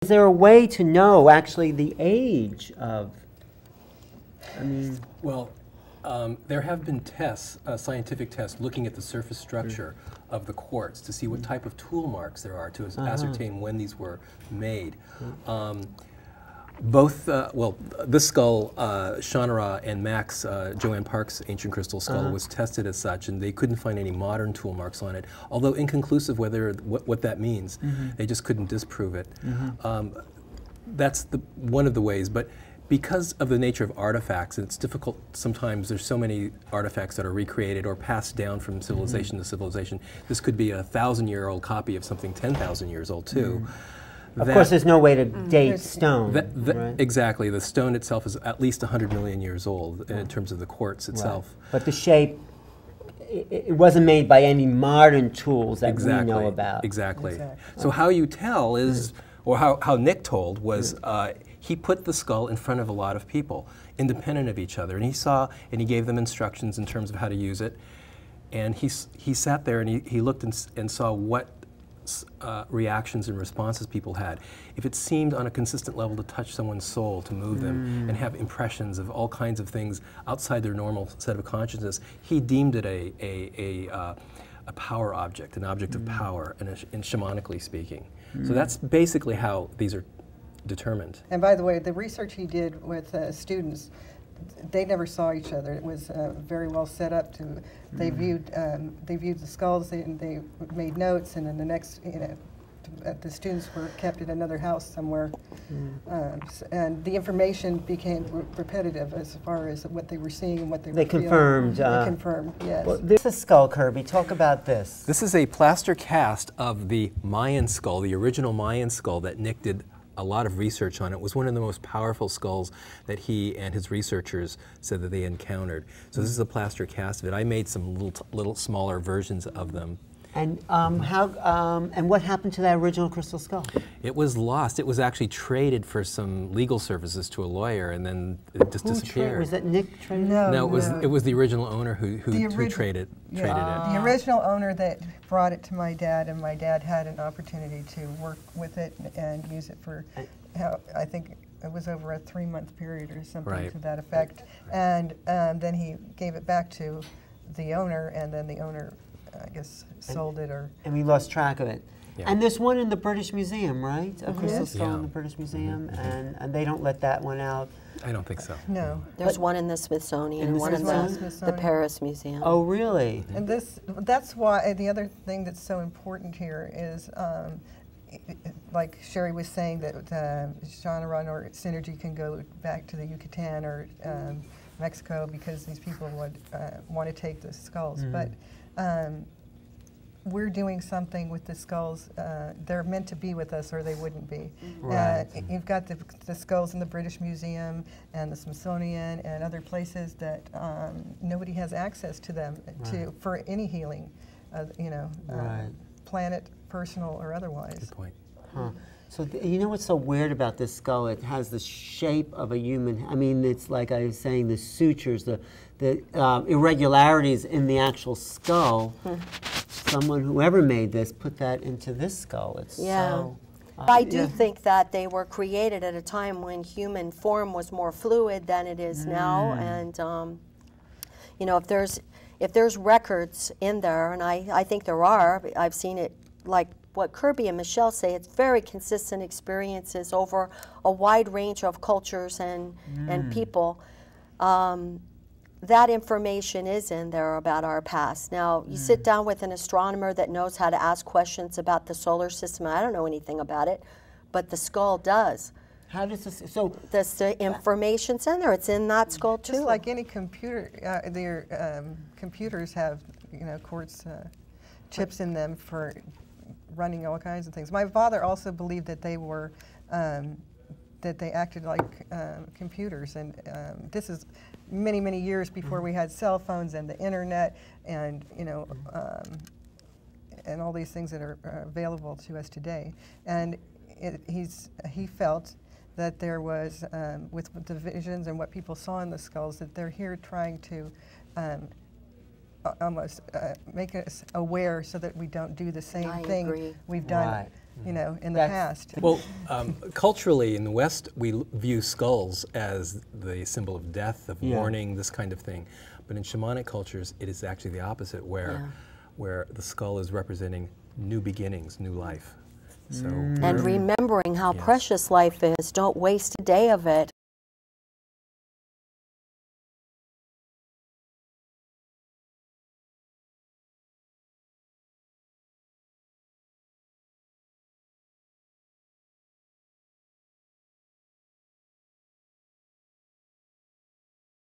Is there a way to know actually the age of, Well, there have been tests, scientific tests, looking at the surface structure of the quartz to see what type of tool marks there are to ascertain when these were made. This skull, Shonara and Max, Joanne Park's ancient crystal skull, was tested as such, and they couldn't find any modern tool marks on it, although inconclusive what that means. They just couldn't disprove it. That's one of the ways, but because of the nature of artifacts, and it's difficult sometimes, there's so many artifacts that are recreated or passed down from civilization to civilization. This could be a 1,000-year-old copy of something 10,000 years old too. Of course, there's no way to date stone. Right? Exactly. The stone itself is at least 100 million years old in terms of the quartz itself. Right. But the shape, it wasn't made by any modern tools that we know about. Exactly. So how you tell is, or how Nick told was, he put the skull in front of a lot of people, independent of each other, and he saw, and he gave them instructions in terms of how to use it, and he sat there and he looked and saw what reactions and responses people had. If it seemed on a consistent level to touch someone's soul, to move them, and have impressions of all kinds of things outside their normal set of consciousness, he deemed it a power object, an object of power, in shamanically speaking. So that's basically how these are determined. And by the way, the research he did with students, they never saw each other. It was very well set up to. They viewed the skulls and they made notes, and then the next, the students were kept in another house somewhere, and the information became repetitive as far as what they were seeing and what they were feeling. Confirmed. They confirmed. Yes. Well, this is skull, Kirby. Talk about this. This is a plaster cast of the Mayan skull, the original Mayan skull that Nick did a lot of research on. It was one of the most powerful skulls that he and his researchers said that they encountered. So this is a plaster cast of it. I made some little smaller versions of them. And and what happened to that original crystal skull? It was lost. It was actually traded for some legal services to a lawyer, and then it just disappeared. Was that Nick traded? No, it was the original owner who traded it. The original owner that brought it to my dad, and my dad had an opportunity to work with it and use it for, I think it was over a 3-month period or something to that effect. And then he gave it back to the owner, and then the owner, I guess, sold it or... And we lost track of it. Yeah. And there's one in the British Museum, right? A crystal skull in the British Museum, and they don't let that one out. I don't think so. No. There's one in the Smithsonian and one in the Paris Museum. Oh, really? And that's why the other thing that's so important here is, like Sherry was saying, that Shonara or Synergy can go back to the Yucatan or Mexico because these people would want to take the skulls. But we're doing something with the skulls. They're meant to be with us or they wouldn't be. Right. You've got the skulls in the British Museum and the Smithsonian and other places that nobody has access to them for any healing, planet, personal, or otherwise. Good point. Huh. So you know what's so weird about this skull? It has the shape of a human. I mean, it's like I was saying, the sutures, the irregularities in the actual skull. Whoever made this, put that into this skull. It's so... I do think that they were created at a time when human form was more fluid than it is now, and if there's records in there, and I think there are, I've seen it, like what Kirby and Michelle say, it's very consistent experiences over a wide range of cultures and people. That information is in there about our past. Now, you sit down with an astronomer that knows how to ask questions about the solar system. I don't know anything about it, but the skull does. How does this, so... The information's in there. It's in that skull, too. Just like any computer, their computers have, quartz chips in them for running all kinds of things. My father also believed that they were, that they acted like computers, and this is many, many years before we had cell phones and the internet and, and all these things that are available to us today. And he felt that there was, with the visions and what people saw in the skulls, that they're here trying to almost make us aware so that we don't do the same thing we've done you know, in the That's- past. Well, culturally in the West, we view skulls as the symbol of death, of Yeah. mourning, this kind of thing. But in shamanic cultures, it is actually the opposite, where the skull is representing new beginnings, new life. So And remembering how Yes. precious life is. Don't waste a day of it.